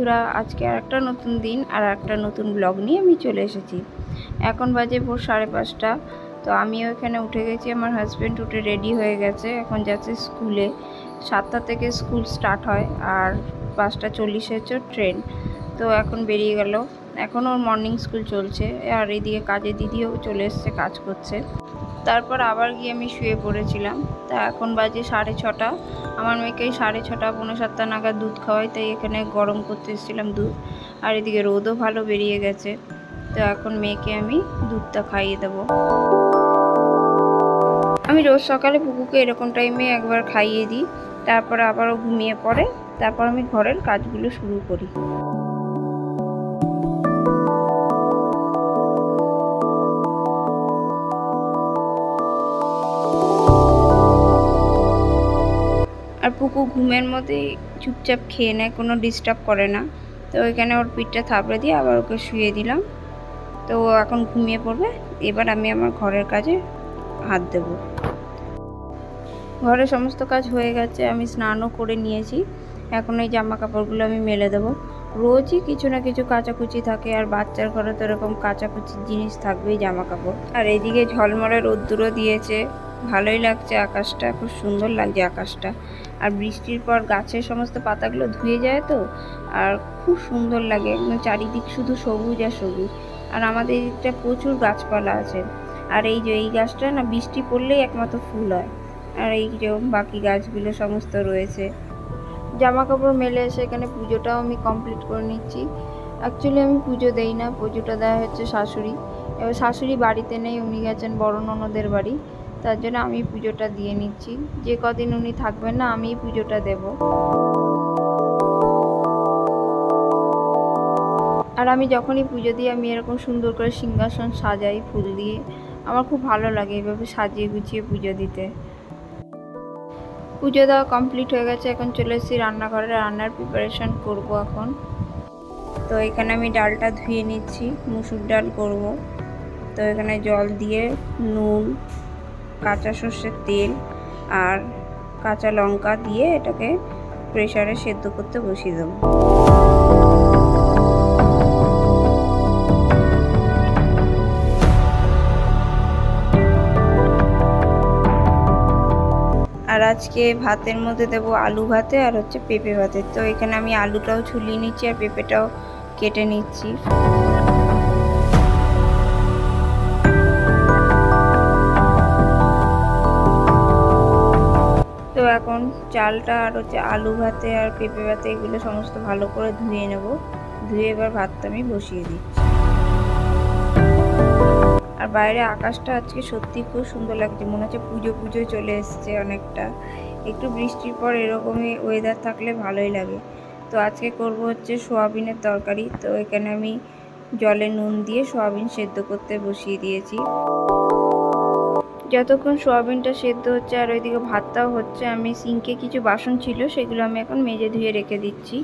বন্ধুরা, আজকে আরেকটা নতুন দিন আর একটা নতুন ব্লগ নিয়ে আমি চলে এসেছি। এখন বাজে ভোর 5:30। তো আমিও এখানে উঠে গেছি, আমার হাজব্যান্ড উঠে রেডি হয়ে গেছে, এখন যাচ্ছে স্কুলে। 7টা থেকে স্কুল স্টার্ট হয় আর 5:40 হচ্ছে ট্রেন। তো এখন বেরিয়ে গেল, এখন ওর মর্নিং স্কুল চলছে আর এইদিকে কাজের দিদিও চলে এসছে, কাজ করছে। তারপর আবার গিয়ে আমি শুয়ে পড়েছিলাম। তা এখন বাজে 6:30। আমার মেয়েকে 6:30 পৌনে 7টা নাগাদ দুধ খাওয়াই, তাই এখানে গরম করতে এসেছিলাম দুধ। আর এদিকে রোদও ভালো বেরিয়ে গেছে, তো এখন মেয়েকে আমি দুধটা খাইয়ে দেবো। আমি রোজ সকালে পুকুকে এরকম টাইমে একবার খাইয়ে দিই, তারপর আবারও ঘুমিয়ে পড়ে, তারপর আমি ঘরের কাজগুলো শুরু করি। আর পুকু ঘুমের মধ্যেই চুপচাপ খেয়ে নেয়, কোনো ডিস্টার্ব করে না। তো ওইখানে ওর পিঠটা থাপড়ে দিয়ে আবার ওকে শুয়ে দিলাম। তো ও এখন ঘুমিয়ে পড়বে। এবার আমি আমার ঘরের কাজে হাত দেব। ঘরের সমস্ত কাজ হয়ে গেছে, আমি স্নানও করে নিয়েছি। এখন এই জামা কাপড়গুলো আমি মেলে দেবো। রোজই কিছু না কিছু কাচাকুচি থাকে, আর বাচ্চার ঘরে তো এরকম কাচাকুচির জিনিস থাকবেই, জামা কাপড়। আর এইদিকে ঝলমলে রোদ্দুরও দিয়েছে, ভালোই লাগছে আকাশটা, খুব সুন্দর লাগছে আকাশটা। আর বৃষ্টির পর গাছের সমস্ত পাতাগুলো ধুয়ে যায় তো, আর খুব সুন্দর লাগে, একদম চারিদিক শুধু সবুজ আর সবুজ। আর আমাদের এদিকটা প্রচুর গাছপালা আছে। আর এই যে এই গাছটা না বৃষ্টি পড়লেই একমাত্র ফুল হয়। আর এই যে বাকি গাছগুলো সমস্ত রয়েছে। জামা কাপড় মেলে এসে এখানে পুজোটাও আমি কমপ্লিট করে নিচ্ছি। অ্যাকচুয়ালি আমি পুজো দেই না, পুজোটা দেওয়া হচ্ছে শাশুড়ি। এবার শাশুড়ি বাড়িতে নেই, উনি গেছেন বড় ননদের বাড়ি, তার জন্য আমি পুজোটা দিয়ে নিচ্ছি। যে কদিন উনি থাকবেন না আমি পুজোটা দেব। আর আমি যখনই পুজো দিই আমি এরকম সুন্দর করে সিংহাসন সাজাই ফুল দিয়ে। আমার খুব ভালো লাগে এইভাবে সাজিয়ে গুছিয়ে পুজো দিতে। পুজো দেওয়া কমপ্লিট হয়ে গেছে, এখন চলে এসেছি রান্নাঘরে, রান্নার প্রিপারেশন করব এখন। তো এখানে আমি ডালটা ধুয়ে নিচ্ছি, মুসুর ডাল করব। তো এখানে জল দিয়ে নুন, কাঁচা সর্ষের তেল আর কাঁচা লঙ্কা দিয়ে এটাকে প্রেসারে সেদ্ধ করতে বসিয়ে দেবো। আর আজকে ভাতের মধ্যে দেবো আলু ভাতে আর হচ্ছে পেঁপে ভাতে। তো এখানে আমি আলুটাও ছুলিয়ে নিচ্ছি আর পেঁপেটাও কেটে নিচ্ছি। তো এখন চালটা আর হচ্ছে আলু ভাতে আর পেঁপে ভাতে এগুলো সমস্ত ভালো করে ধুয়ে নেব। ধুয়ে এবার ভাতটা আমি বসিয়ে দিচ্ছি। আর বাইরে আকাশটা আজকে সত্যি খুব সুন্দর লাগছে, মনে হচ্ছে পুজো পুজো চলে এসছে অনেকটা। একটু বৃষ্টির পর এরকমই ওয়েদার থাকলে ভালোই লাগে। তো আজকে করব হচ্ছে সোয়াবিনের তরকারি। তো এখানে আমি জলে নুন দিয়ে সোয়াবিন সেদ্ধ করতে বসিয়ে দিয়েছি। যতক্ষণ সোয়াবিনটা সেদ্ধ হচ্ছে আর ওইদিকে ভাতটাও হচ্ছে, আমি সিঙ্কে কিছু বাসন ছিল সেগুলো আমি এখন মেজে ধুয়ে রেখে দিচ্ছি।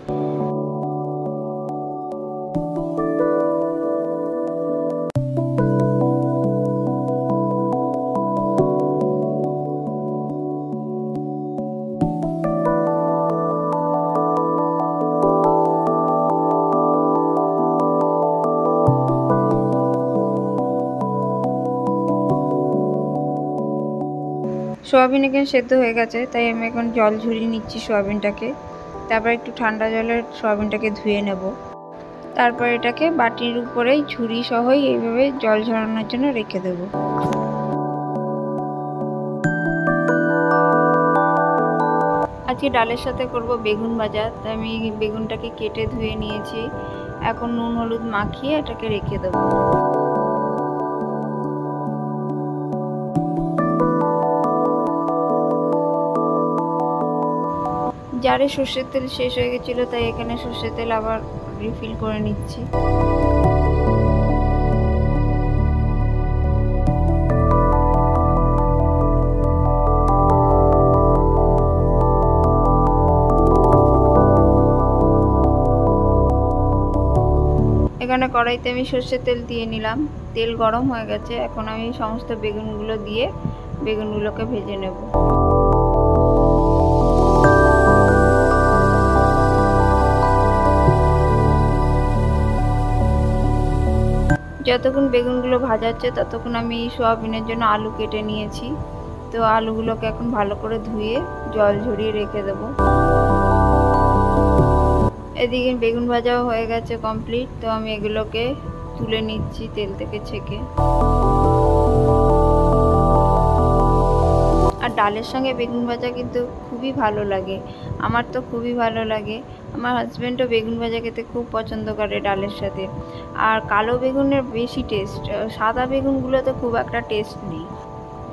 সোয়াবিন এখানে সেদ্ধ হয়ে গেছে, তাই আমি এখন জল ঝরিয়ে নিচ্ছি সোয়াবিনটাকে। তারপর একটু ঠান্ডা জলে সোয়াবিনটাকে ধুয়ে নেব। তারপর এটাকে বাটির উপরেই ঝুড়ি সহই এইভাবে জল ঝরানোর জন্য রেখে দেব। আজকে ডালের সাথে করব বেগুন ভাজা, তাই আমি বেগুনটাকে কেটে ধুয়ে নিয়েছি। এখন নুন হলুদ মাখিয়ে এটাকে রেখে দেবো। জারে সর্ষের তেল শেষ হয়ে গেছিলো, তাই এখানে সর্ষের তেল আবার রিফিল করে নিচ্ছি। এখানে কড়াইতে আমি সর্ষের তেল দিয়ে নিলাম, তেল গরম হয়ে গেছে। এখন আমি সমস্ত বেগুনগুলো দিয়ে বেগুনগুলোকে ভেজে নেব। যতক্ষণ বেগুনগুলো ভাজা হচ্ছে ততক্ষণ আমি সোয়াবিনের জন্য আলু কেটে নিয়েছি। তো আলুগুলোকে এখন ভালো করে ধুয়ে জল ঝরিয়ে রেখে দেবো। এদিকে বেগুন ভাজাও হয়ে গেছে কমপ্লিট। তো আমি এগুলোকে তুলে নিচ্ছি তেল থেকে ছেঁকে। আর ডালের সঙ্গে বেগুন ভাজা কিন্তু খুবই ভালো লাগে, আমার তো খুবই ভালো লাগে। আমার হাজব্যান্ডও বেগুন ভাজা খেতে খুব পছন্দ করে ডালের সাথে। আর কালো বেগুনের বেশি টেস্ট, সাদা বেগুনগুলোতে খুব একটা টেস্ট নেই।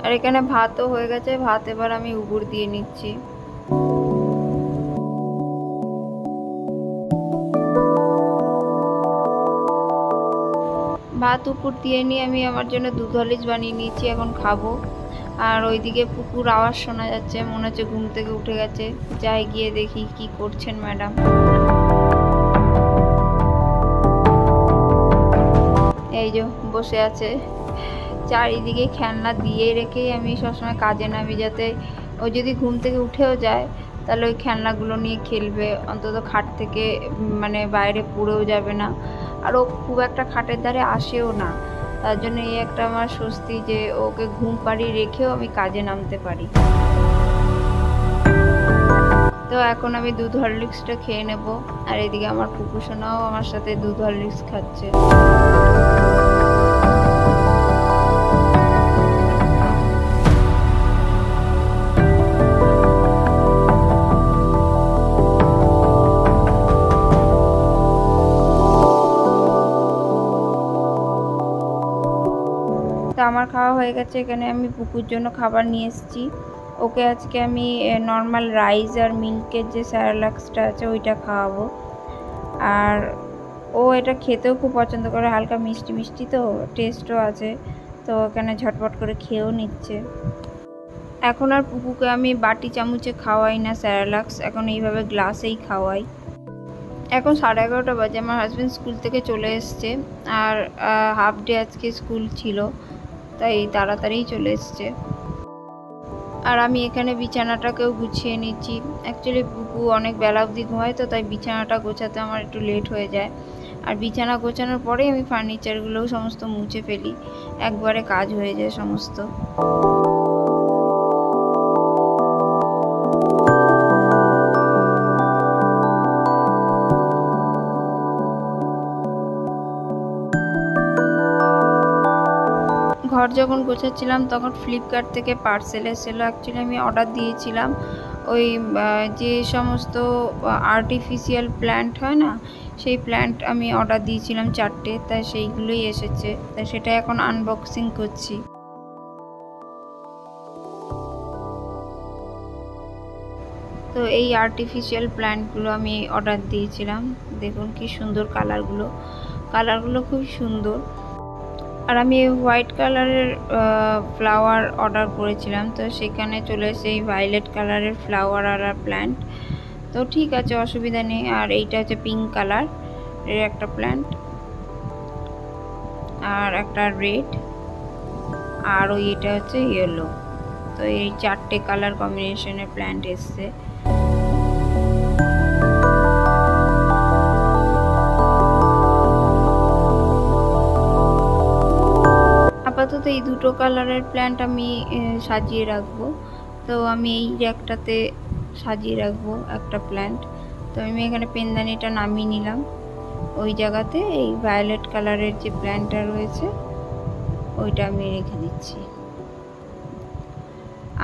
আর এখানে ভাতও হয়ে গেছে, ভাত এবার আমি উবুর দিয়ে নিচ্ছি। ভাত উপর দিয়ে নিয়ে আমি আমার জন্য দুধ হরলিক্স বানিয়ে নিয়েছি, এখন খাবো। আর ওইদিকে পুকুর আওয়াজ শোনা যাচ্ছে, মনে হচ্ছে ঘুম থেকে উঠে গেছে। যাই গিয়ে দেখি কি করছেন ম্যাডাম। এই যে বসে আছে, চারিদিকে খেলনা দিয়ে রেখেই আমি সবসময় কাজে নামি, যাতে ও যদি ঘুম থেকে উঠেও যায় তাহলে ওই খেলনাগুলো নিয়ে খেলবে, অন্তত খাট থেকে মানে বাইরে পড়েও যাবে না। আর ও খুব একটা খাটের ধারে আসেও না, তার জন্য এই একটা আমার স্বস্তি যে ওকে ঘুম পাড়িয়ে রেখেও আমি কাজে নামতে পারি। তো এখন আমি দুধ হরলিক্সটা খেয়ে নেব। আর এদিকে আমার পুকু সোনাও আমার সাথে দুধ হরলিক্স খাচ্ছে। তো আমার খাওয়া হয়ে গেছে। এখানে আমি পুকুর জন্য খাবার নিয়ে এসেছি। ওকে আজকে আমি নর্মাল রাইস আর মিল্কের যে স্যারেলাক্সটা আছে ওইটা খাওয়াবো। আর ও এটা খেতেও খুব পছন্দ করে, হালকা মিষ্টি মিষ্টি তো টেস্টও আছে। তো এখানে ঝটপট করে খেয়েও নিচ্ছে। এখন আর পুকুকে আমি বাটি চামচে খাওয়াই না স্যারেলাক্স, এখন এইভাবে গ্লাসেই খাওয়াই। এখন 11:30 বাজে, আমার হাজব্যান্ড স্কুল থেকে চলে এসছে। আর হাফ ডে আজকে স্কুল ছিল, তাই তাড়াতাড়ি চলে এসছে। আর আমি এখানে বিছানাটাকেও গুছিয়ে নিচ্ছি। অ্যাকচুয়ালি পুকু অনেক বেলা অবধি ঘুমায়, তো তাই বিছানাটা গোছাতে আমার একটু লেট হয়ে যায়। আর বিছানা গোছানোর পরেই আমি ফার্নিচারগুলোও সমস্ত মুছে ফেলি, একবারে কাজ হয়ে যায় সমস্ত। ঘর যখন গোছাচ্ছিলাম তখন ফ্লিপকার্ট থেকে পার্সেল এসেছিলো। অ্যাকচুয়ালি আমি অর্ডার দিয়েছিলাম ওই যে সমস্ত আর্টিফিশিয়াল প্ল্যান্ট হয় না, সেই প্ল্যান্ট আমি অর্ডার দিয়েছিলাম 4টে, তাই সেইগুলোই এসেছে। তাই সেটা এখন আনবক্সিং করছি। তো এই আর্টিফিশিয়াল প্ল্যান্টগুলো আমি অর্ডার দিয়েছিলাম। দেখুন কি সুন্দর কালারগুলো খুব সুন্দর। আর আমি হোয়াইট কালারের ফ্লাওয়ার অর্ডার করেছিলাম, তো সেখানে চলে এসে এই ভায়োলেট কালারের ফ্লাওয়ার আর প্ল্যান্ট। তো ঠিক আছে, অসুবিধা নেই। আর এইটা হচ্ছে পিঙ্ক কালার এর একটা প্ল্যান্ট, আর একটা রেড, আর ওই এটা হচ্ছে ইয়েলো। তো এই 4টে কালার কম্বিনেশনের প্ল্যান্ট এসছে। আপাতত এই দুটো কালারের প্ল্যান্ট আমি সাজিয়ে রাখবো। তো আমি এই র্যাকটাতে সাজিয়ে রাখবো একটা প্ল্যান্ট। তো আমি এখানে পেনদানিটা নামিয়ে নিলাম, ওই জায়গাতে এই ভায়োলেট কালারের যে প্ল্যান্টটা রয়েছে ওইটা আমি রেখে দিচ্ছি।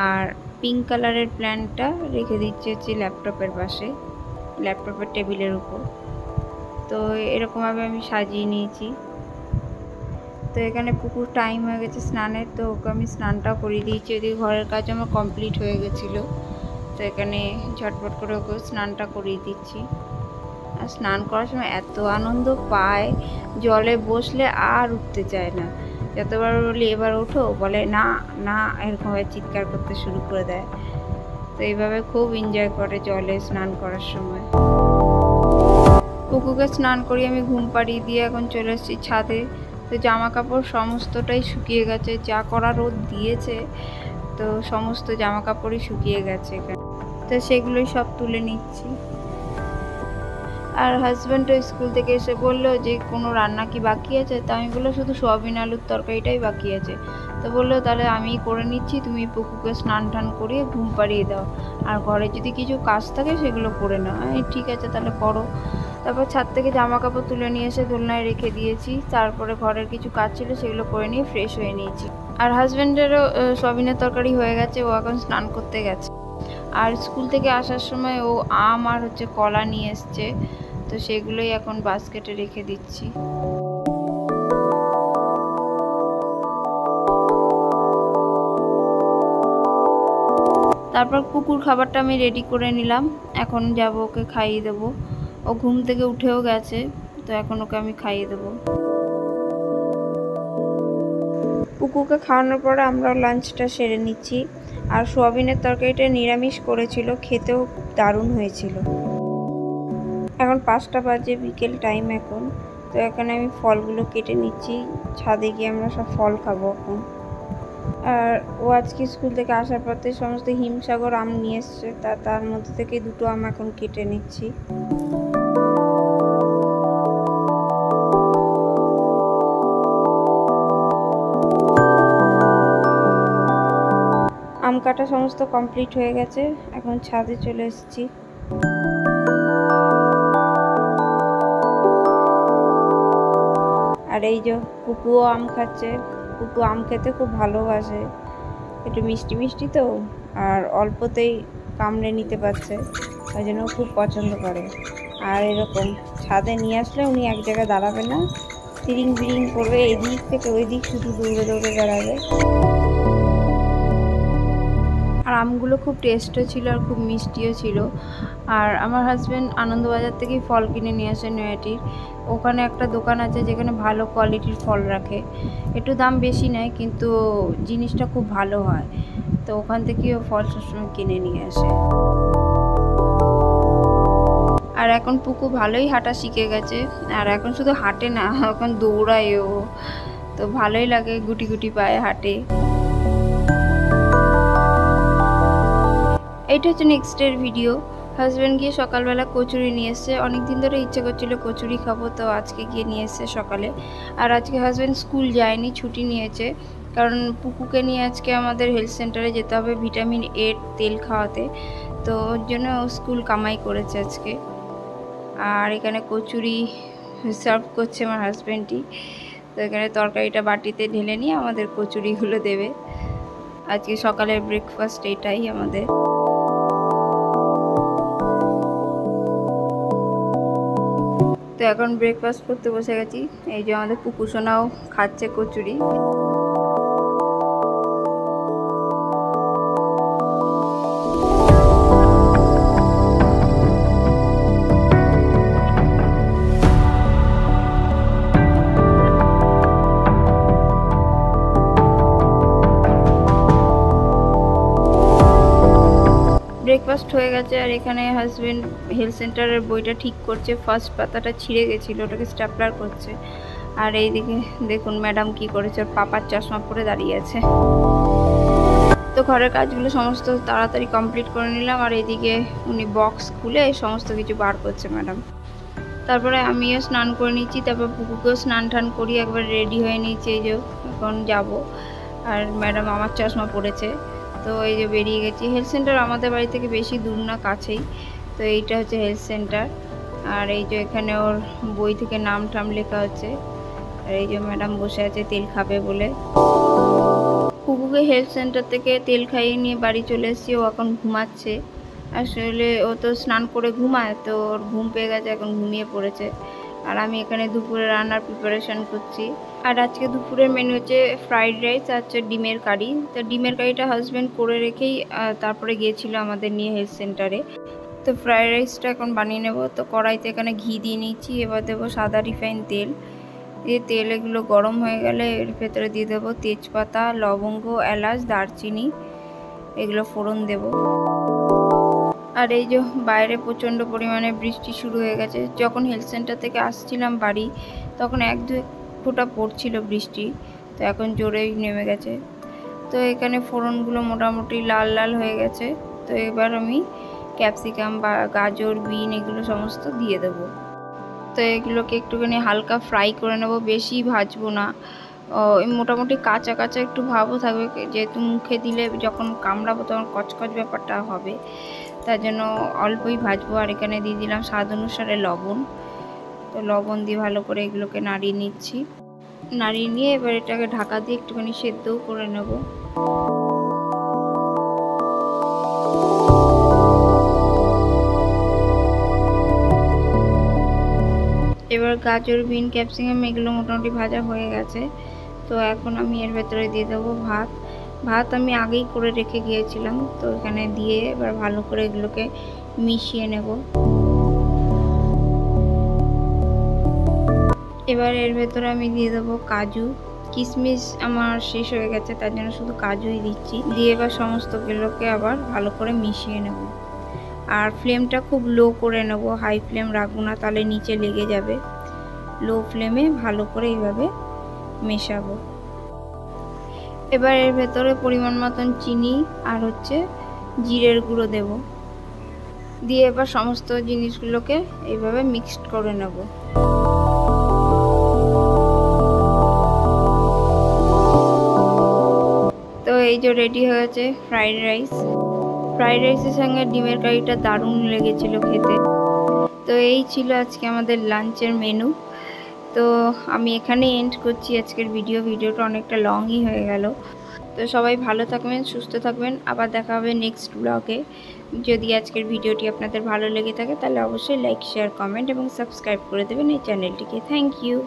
আর পিঙ্ক কালারের প্ল্যান্টটা রেখে দিচ্ছি হচ্ছে ল্যাপটপের পাশে, ল্যাপটপের টেবিলের উপর। তো এরকমভাবে আমি সাজিয়ে নিয়েছি। তো এখানে পুকুর টাইম হয়ে গেছে স্নানের, তো ওকে আমি স্নানটাও করিয়ে দিয়েছি। ওদিকে ঘরের কাজ আমার কমপ্লিট হয়ে গেছিলো, তো এখানে ঝটপট করে ওকে স্নানটা করিয়ে দিচ্ছি। আর স্নান করার সময় এত আনন্দ পায়, জলে বসলে আর উঠতে চায় না। যতবার বলি এবার ওঠো, বলে না না, এরকমভাবে চিৎকার করতে শুরু করে দেয়। তো এইভাবে খুব এনজয় করে জলে স্নান করার সময়। পুকুকে স্নান করিয়ে আমি ঘুম পাড়িয়ে দিয়ে এখন চলে এসেছি ছাদে। তো জামা কাপড় সমস্তটাই শুকিয়ে গেছে, যা করা রোদ দিয়েছে, তো সমস্ত জামা কাপড়ই শুকিয়ে গেছে এখানে। তো সেগুলোই সব তুলে নিচ্ছি। আর হাজব্যান্ডও স্কুল থেকে এসে বললো যে কোনো রান্না কি বাকি আছে, তা আমি বললো শুধু সোয়াবিন আলুর তরকারিটাই বাকি আছে। তো বললো তাহলে আমিই করে নিচ্ছি, তুমি পুকুকে স্নান টান করিয়ে ঘুম পাড়িয়ে দাও, আর ঘরে যদি কিছু কাজ থাকে সেগুলো করে নাও। আমি ঠিক আছে তাহলে করো। তারপর ছাদ থেকে জামা কাপড় তুলে নিয়ে এসে দোলনায় রেখে দিয়েছি, তারপরে ঘরের কিছু কাজ ছিল সেগুলো করে নিয়ে ফ্রেশ হয়ে নিয়েছি। আর হাজব্যান্ডেরও সোয়াবিনের তরকারি হয়ে গেছে, ও এখন স্নান করতে গেছে। আর স্কুল থেকে আসার সময় ও আম আর কলা নিয়ে এসছে, তো সেগুলোই এখন বাস্কেটে রেখে দিচ্ছি। তারপর কুকুর খাবারটা আমি রেডি করে নিলাম, এখন যাব ওকে খাইয়ে দেবো। ও ঘুম থেকে উঠেও গেছে, তো এখন ওকে আমি খাইয়ে দেবো। কুকুরকে খাওয়ানোর পরে আমরাও লাঞ্চটা সেরে নিচ্ছি। আর সোয়াবিনের তরকারিটা নিরামিষ করেছিল, খেতেও দারুণ হয়েছিল। এখন 5টা বাজে, বিকেল টাইম এখন। তো এখানে আমি ফলগুলো কেটে নিচ্ছি, ছাদে গিয়ে আমরা সব ফল খাবো এখন। আর ও আজকে স্কুল থেকে আসার পথে সমস্ত হিমসাগর আম নিয়ে এসছে, তার মধ্যে থেকে 2টো আম এখন কেটে নিচ্ছি। আম কাটা সমস্ত কমপ্লিট হয়ে গেছে, এখন ছাদে চলে এসেছি। আর এই যে কুকুও আম খাচ্ছে। কুকু আম খেতে খুব ভালোবাসে, একটু মিষ্টি মিষ্টি তো, আর অল্পতেই কামড়ে নিতে পারছে, ওই জন্য খুব পছন্দ করে। আর এরকম ছাদে নিয়ে আসলে উনি এক জায়গায় দাঁড়াবে না, তিরিং বিরিং করবে, এদিক থেকে ওই দিক শুধু দৌড়ে দৌড়ে বেড়াবে। আর আমগুলো খুব টেস্টও ছিল আর খুব মিষ্টিও ছিল। আর আমার হাজব্যান্ড আনন্দবাজার থেকেই ফল কিনে নিয়ে আসে নয়াটির। ওখানে একটা দোকান আছে যেখানে ভালো কোয়ালিটির ফল রাখে, একটু দাম বেশি নেয় কিন্তু জিনিসটা খুব ভালো হয়, তো ওখান থেকেও ফল সবসময় কিনে নিয়ে আসে। আর এখন পুকু ভালোই হাঁটা শিখে গেছে, আর এখন শুধু হাঁটে না, এখন দৌড়ায়ও, তো ভালোই লাগে, গুটি গুটি পায়ে হাঁটে। এইটা হচ্ছে নেক্সট ডের ভিডিও। হাজব্যান্ড গিয়ে সকালবেলা কচুরি নিয়ে এসছে, অনেকদিন ধরে ইচ্ছে করছিল কচুরি খাবো, তো আজকে গিয়ে নিয়ে এসছে সকালে। আর আজকে হাজব্যান্ড স্কুল যায়নি, ছুটি নিয়েছে, কারণ পুকুকে নিয়ে আজকে আমাদের হেলথ সেন্টারে যেতে হবে ভিটামিন এ তেল খাওয়াতে, তো ওর জন্য ও স্কুল কামাই করেছে আজকে। আর এখানে কচুরি সার্ভ করছে আমার হাজব্যান্ডই, তো এখানে তরকারিটা বাটিতে ঢেলে নিয়ে আমাদের কচুরিগুলো দেবে। আজকে সকালের ব্রেকফাস্ট এটাই আমাদের। তো এখন ব্রেকফাস্ট করতে বসে গেছি, এই যে আমাদের পুকুসোনাও খাচ্ছে কচুরি। ব্রেকফাস্ট হয়ে গেছে, আর এখানে হাজব্যান্ড হেলথ সেন্টারের বইটা ঠিক করছে, ফার্স্ট পাতাটা ছিঁড়ে গেছিলো, ওটাকে স্ট্যাপলার করছে। আর এইদিকে দেখুন ম্যাডাম কি করেছে, ওর পাপার চশমা পরে দাঁড়িয়ে আছে। তো ঘরের কাজগুলো সমস্ত তাড়াতাড়ি কমপ্লিট করে নিলাম, আর এইদিকে উনি বক্স খুলে সমস্ত কিছু বার করছে ম্যাডাম। তারপরে আমিও স্নান করে নিচ্ছি, তারপর পুকুকেও স্নান টান করি, একবার রেডি হয়ে নিচ্ছি, এই যে এখন যাব। আর ম্যাডাম আমার চশমা পড়েছে, তো এই যে বেরিয়ে গেছি। হেলথ সেন্টার আমাদের বাড়ি থেকে বেশি দূর না, কাছেই। তো এইটা হচ্ছে হেলথ সেন্টার, আর এই যে এখানে ওর বই থেকে নাম টাম লেখা হচ্ছে। আর এই যে ম্যাডাম বসে আছে তেল খাবে বলে। কুকুকে হেলথ সেন্টার থেকে তেল খাইয়ে নিয়ে বাড়ি চলে এসেছি, ও এখন ঘুমাচ্ছে। আসলে ও তো স্নান করে ঘুমায়, তো ওর ঘুম পেয়ে গেছে, এখন ঘুমিয়ে পড়েছে। আর আমি এখানে দুপুরে রান্নার প্রিপারেশান করছি। আর আজকে দুপুরের মেনু হচ্ছে ফ্রাইড রাইস আর হচ্ছে ডিমের কারি। তো ডিমের কারিটা হাজব্যান্ড করে রেখেই তারপরে গিয়েছিল আমাদের নিয়ে হেলথ সেন্টারে। তো ফ্রাইড রাইসটা এখন বানিয়ে নেব। তো কড়াইতে এখানে ঘি দিয়ে নিচ্ছি, এবার দেবো সাদা রিফাইন তেল। এই তেল এগুলো গরম হয়ে গেলে এর ভেতরে দিয়ে দেবো তেজপাতা, লবঙ্গ, এলাচ, দারচিনি, এগুলো ফোড়ন দেব। আর এই যে বাইরে প্রচণ্ড পরিমাণে বৃষ্টি শুরু হয়ে গেছে। যখন হেলথ সেন্টার থেকে আসছিলাম বাড়ি, তখন 1-2 ফোঁটা পড়ছিল বৃষ্টি, তো এখন জোরেই নেমে গেছে। তো এখানে ফোড়নগুলো মোটামুটি লাল লাল হয়ে গেছে। তো এবার আমি ক্যাপসিকাম বা গাজর, বিন এগুলো সমস্ত দিয়ে দেবো। তো এগুলোকে একটুখানি হালকা ফ্রাই করে নেব, বেশি ভাজবো না। মোটামুটি কাঁচা কাঁচা একটু ভাবও থাকবে, যেহেতু মুখে দিলে যখন কামড়াবো তখন কচকচ ব্যাপারটা হবে, তার জন্য অল্পই ভাজবো। আর এখানে দিয়ে দিলাম স্বাদ অনুসারে লবণ। তো লবণ দিয়ে ভালো করে এগুলোকে নাড়িয়ে নিচ্ছি। নাড়িয়ে নিয়ে এবার এটাকে ঢাকা দিয়ে একটুখানি সেদ্ধও করে নেব। এবার গাজর, বিন, ক্যাপসিকাম এগুলো মোটামুটি ভাজা হয়ে গেছে। তো এখন আমি এর ভেতরে দিয়ে দেবো ভাত। ভাত আমি আগেই করে রেখে গিয়েছিলাম, তো এখানে দিয়ে এবার ভালো করে এগুলোকে মিশিয়ে নেব। এবার এর ভেতরে আমি দিয়ে দেবো কাজু। কিশমিশ আমার শেষ হয়ে গেছে, তার জন্য শুধু কাজুই দিচ্ছি। দিয়ে এবার সমস্তগুলোকে আবার ভালো করে মিশিয়ে নেব। আর ফ্লেমটা খুব লো করে নেব, হাই ফ্লেম রাখবো না, তাহলে নিচে লেগে যাবে। লো ফ্লেমে ভালো করে এইভাবে মেশাবো। এবার এর ভেতরে পরিমাণ মতন চিনি আর জিরের গুঁড়ো দেব। দিয়ে এবার সমস্ত জিনিসগুলোকে এইভাবে মিক্সড করে নেব। তো এই যে রেডি হয়েছে ফ্রাইড রাইস। ফ্রাইড রাইসের সঙ্গে ডিমের কারিটা দারুণ লেগেছিল খেতে। তো এই ছিল আজকে আমাদের লাঞ্চের মেনু। তো আমি এখানেই এন্ড করছি আজকের ভিডিওটা অনেকটা লংই হয়ে গেল। তো সবাই ভালো থাকবেন, সুস্থ থাকবেন, আবার দেখা হবে নেক্সট ব্লগে। যদি আজকের ভিডিওটি আপনাদের ভালো লেগে থাকে তাহলে অবশ্যই লাইক, শেয়ার, কমেন্ট এবং সাবস্ক্রাইব করে দেবেন এই চ্যানেলটিকে। Thank you.